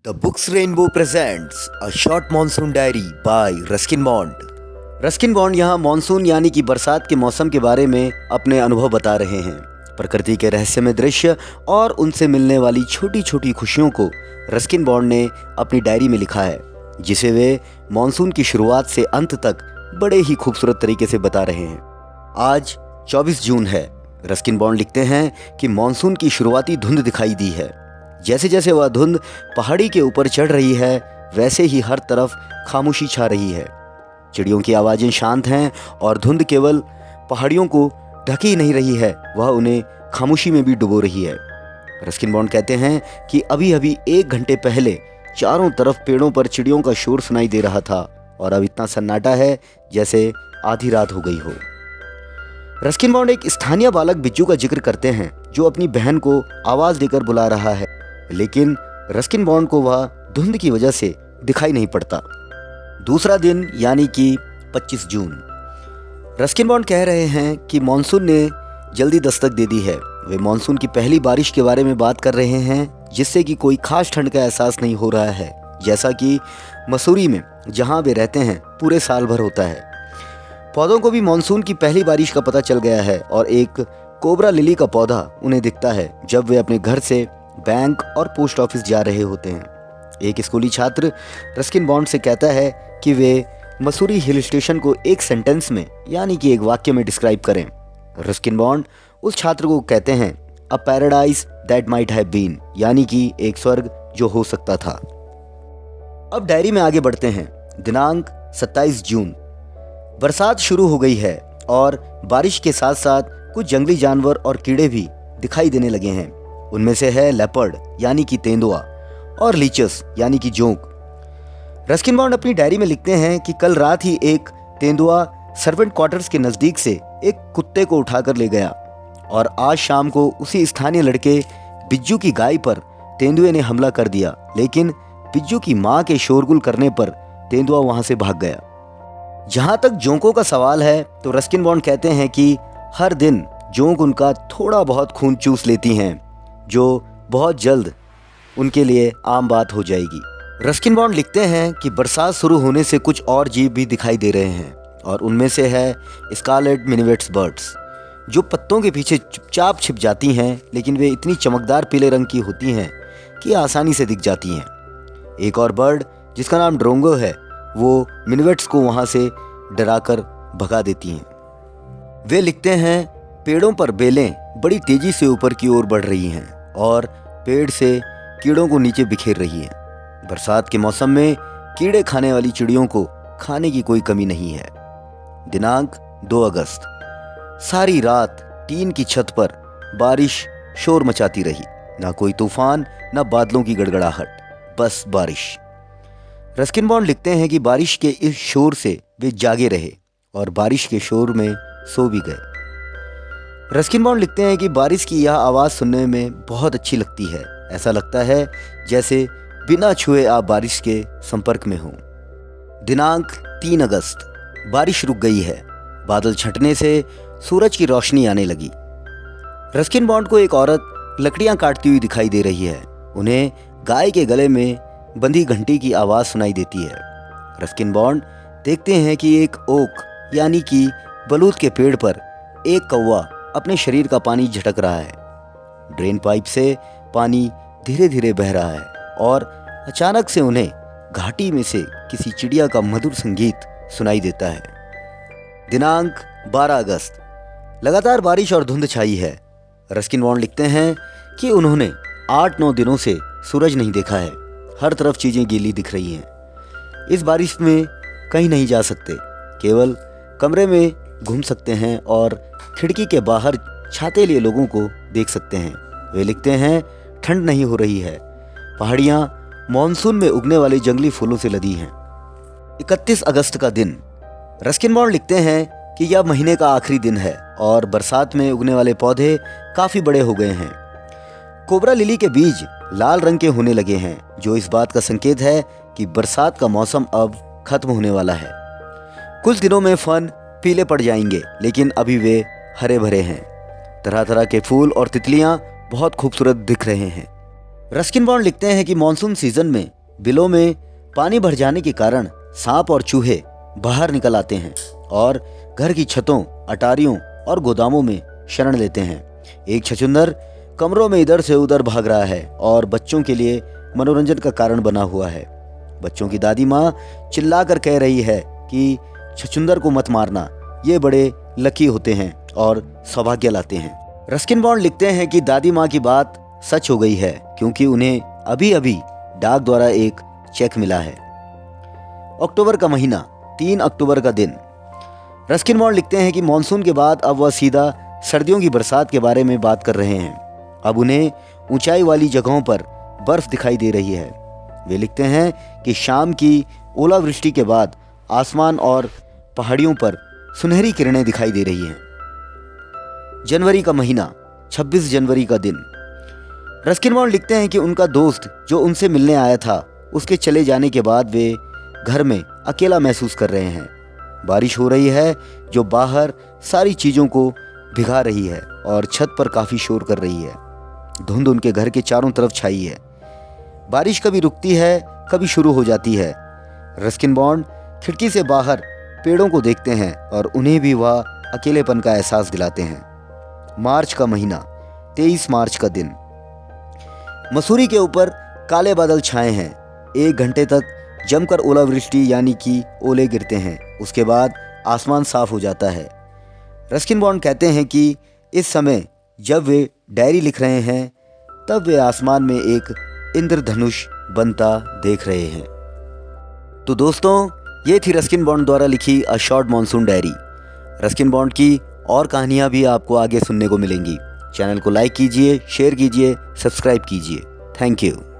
The Books Rainbow presents a short monsoon diary by Ruskin bond. Ruskin bond यहाँ monsoon यानी कि बरसात के मौसम के बारे में अपने अनुभव बता रहे हैं। प्रकृति के रहस्यमय दृश्य और उनसे मिलने वाली छोटी छोटी खुशियों को रस्किन बॉन्ड ने अपनी डायरी में लिखा है, जिसे वे मानसून की शुरुआत से अंत तक बड़े ही खूबसूरत तरीके से बता रहे हैं। आज 24 जून है। रस्किन बॉन्ड लिखते हैं कि मानसून की शुरुआती धुंध दिखाई दी है। जैसे जैसे वह धुंध पहाड़ी के ऊपर चढ़ रही है, वैसे ही हर तरफ खामोशी छा रही है। चिड़ियों की आवाज़ें शांत हैं और धुंध केवल पहाड़ियों को ढक ही नहीं रही है, वह उन्हें खामोशी में भी डुबो रही है। रस्किन बॉन्ड कहते हैं कि अभी अभी 1 घंटे पहले चारों तरफ पेड़ों पर चिड़ियों का शोर सुनाई दे रहा था और अब इतना सन्नाटा है जैसे आधी रात हो गई हो। रस्किन बॉन्ड एक स्थानीय बालक बिज्जू का जिक्र करते हैं जो अपनी बहन को आवाज़ देकर बुला रहा है, लेकिन रस्किन बॉन्ड को वह धुंध की वजह से दिखाई नहीं पड़ता। दूसरा दिन यानी कि 25 जून। रस्किन बॉन्ड कह रहे हैं कि मानसून ने जल्दी दस्तक दे दी है। वे मानसून की पहली बारिश के बारे में बात कर रहे हैं, जिससे कि कोई खास ठंड का एहसास नहीं हो रहा है, जैसा कि मसूरी में जहां वे रहते हैं पूरे साल भर होता है। पौधों को भी मानसून की पहली बारिश का पता चल गया है और एक कोबरा लिली का पौधा उन्हें दिखता है जब वे अपने घर से बैंक और पोस्ट ऑफिस जा रहे होते हैं। एक स्कूली छात्र रस्किन बॉन्ड से कहता है कि वे मसूरी हिल स्टेशन को एक सेंटेंस में यानी कि एक वाक्य में डिस्क्राइब करें। रस्किन बॉन्ड उस छात्र को कहते हैं a paradise that might have been, यानी कि एक स्वर्ग जो हो सकता था। अब डायरी में आगे बढ़ते हैं। दिनांक 27 जून। बरसात शुरू हो गई है और बारिश के साथ साथ कुछ जंगली जानवर और कीड़े भी दिखाई देने लगे हैं। उनमें से है लेपर्ड यानी कि तेंदुआ और लीचस यानी कि जोंक। रस्किन बॉन्ड अपनी डायरी में लिखते हैं कि कल रात ही एक तेंदुआ सर्वेंट क्वार्टर्स के नज़दीक से एक कुत्ते को उठाकर ले गया और आज शाम को उसी स्थानीय लड़के बिज्जू की गाय पर तेंदुए ने हमला कर दिया, लेकिन बिज्जू की माँ के शोरगुल करने पर तेंदुआ वहां से भाग गया। जहां तक जोंकों का सवाल है तो रस्किन बॉन्ड कहते हैं कि हर दिन जोंक उनका थोड़ा बहुत खून चूस लेती हैं, जो बहुत जल्द उनके लिए आम बात हो जाएगी। रस्किन बॉन्ड लिखते हैं कि बरसात शुरू होने से कुछ और जीव भी दिखाई दे रहे हैं और उनमें से है स्कारलेट मिनिवेट्स बर्ड्स, जो पत्तों के पीछे चुपचाप छिप जाती हैं, लेकिन वे इतनी चमकदार पीले रंग की होती हैं कि आसानी से दिख जाती हैं। एक और बर्ड जिसका नाम ड्रोंगो है, वो मिनिवेट्स को वहाँ से डराकर भगा देती हैं। वे लिखते हैं पेड़ों पर बेलें बड़ी तेजी से ऊपर की ओर बढ़ रही हैं और पेड़ से कीड़ों को नीचे बिखेर रही हैं। बरसात के मौसम में कीड़े खाने वाली चिड़ियों को खाने की कोई कमी नहीं है। दिनांक 2 अगस्त। सारी रात टीन की छत पर बारिश शोर मचाती रही। ना कोई तूफान, ना बादलों की गड़गड़ाहट, बस बारिश। रस्किन बॉन्ड लिखते हैं कि बारिश के इस शोर से वे जागे रहे और बारिश के शोर में सो भी गए। रस्किन बॉन्ड लिखते हैं कि बारिश की यह आवाज़ सुनने में बहुत अच्छी लगती है। ऐसा लगता है जैसे बिना छुए आप बारिश के संपर्क में हों। दिनांक 3 अगस्त। बारिश रुक गई है। बादल छंटने से सूरज की रोशनी आने लगी। रस्किन बॉन्ड को एक औरत लकड़ियां काटती हुई दिखाई दे रही है। उन्हें गाय के गले में बंधी घंटी की आवाज़ सुनाई देती है। रस्किन बॉन्ड देखते हैं कि एक ओक यानी कि बलूत के पेड़ पर एक कौवा अपने शरीर का पानी झटक रहा है। ड्रेन पाइप से पानी धीरे धीरे बह रहा है और अचानक से उन्हें घाटी में से किसी चिड़िया का मधुर संगीत सुनाई देता है। दिनांक 12 अगस्त। लगातार बारिश और धुंध छाई है। रस्किन बॉन्ड लिखते हैं कि उन्होंने 8-9 दिनों से सूरज नहीं देखा है। हर तरफ चीज़ें गीली दिख रही हैं। इस बारिश में कहीं नहीं जा सकते, केवल कमरे में घूम सकते हैं और खिड़की के बाहर छाते लिए लोगों को देख सकते हैं। वे लिखते हैं ठंड नहीं हो रही है। पहाड़ियाँ मानसून में उगने वाले जंगली फूलों से लदी हैं। 31 अगस्त का दिन। रस्किन बॉन्ड लिखते हैं कि यह महीने का आखिरी दिन है और बरसात में उगने वाले पौधे काफ़ी बड़े हो गए हैं। कोबरा लिली के बीज लाल रंग के होने लगे हैं, जो इस बात का संकेत है कि बरसात का मौसम अब खत्म होने वाला है। कुछ दिनों में फन पीले पड़ जाएंगे, लेकिन अभी वे हरे भरे हैं। तरह तरह के फूल और तितलियां बहुत खूबसूरत दिख रहे हैं। रस्किन बॉन्ड लिखते हैं कि मानसून सीजन में बिलों में पानी भर जाने के कारण सांप और चूहे बाहर निकल आते हैं और घर की छतों, अटारियों और गोदामों में शरण लेते हैं। एक छछूंदर कमरों में इधर से उधर भाग रहा है और बच्चों के लिए मनोरंजन का कारण बना हुआ है। बच्चों की दादी माँ चिल्लाकर कह रही है कि छछूंदर को मत मारना, ये बड़े लकी होते हैं और सौभाग्य लाते हैं। रस्किन बॉन्ड लिखते हैं कि दादी माँ की बात सच हो गई है, क्योंकि उन्हें अभी अभी डाक द्वारा एक चेक मिला है। अक्टूबर का महीना, 3 अक्टूबर का दिन। रस्किन बॉन्ड लिखते हैं कि मॉनसून के बाद अब वह सीधा सर्दियों की बरसात के बारे में बात कर रहे हैं। अब उन्हें ऊंचाई वाली जगहों पर बर्फ दिखाई दे रही है। वे लिखते हैं कि शाम की ओलावृष्टि के बाद आसमान और पहाड़ियों पर सुनहरी किरणें दिखाई दे रही हैं। जनवरी का महीना, 26 जनवरी का दिन। रस्किन बॉन्ड लिखते हैं कि उनका दोस्त जो उनसे मिलने आया था, उसके चले जाने के बाद वे घर में अकेला महसूस कर रहे हैं। बारिश हो रही है जो बाहर सारी चीज़ों को भिगा रही है और छत पर काफ़ी शोर कर रही है। धुंध उनके घर के चारों तरफ छाई है। बारिश कभी रुकती है, कभी शुरू हो जाती है। रस्किन बॉन्ड खिड़की से बाहर पेड़ों को देखते हैं और उन्हें भी वह अकेलेपन का एहसास दिलाते हैं। मार्च का महीना, 23 मार्च का दिन। मसूरी के ऊपर काले बादल छाए हैं। 1 घंटे तक जमकर ओलावृष्टि यानी कि ओले गिरते हैं। उसके बाद आसमान साफ हो जाता है। रस्किन बॉन्ड कहते हैं कि इस समय जब वे डायरी लिख रहे हैं, तब वे आसमान में एक इंद्रधनुष बनता देख रहे हैं। तो दोस्तों, ये थी रस्किन बॉन्ड द्वारा लिखी a short monsoon diary. Ruskin bond की और कहानियाँ भी आपको आगे सुनने को मिलेंगी। चैनल को लाइक कीजिए, शेयर कीजिए, सब्सक्राइब कीजिए। Thank you.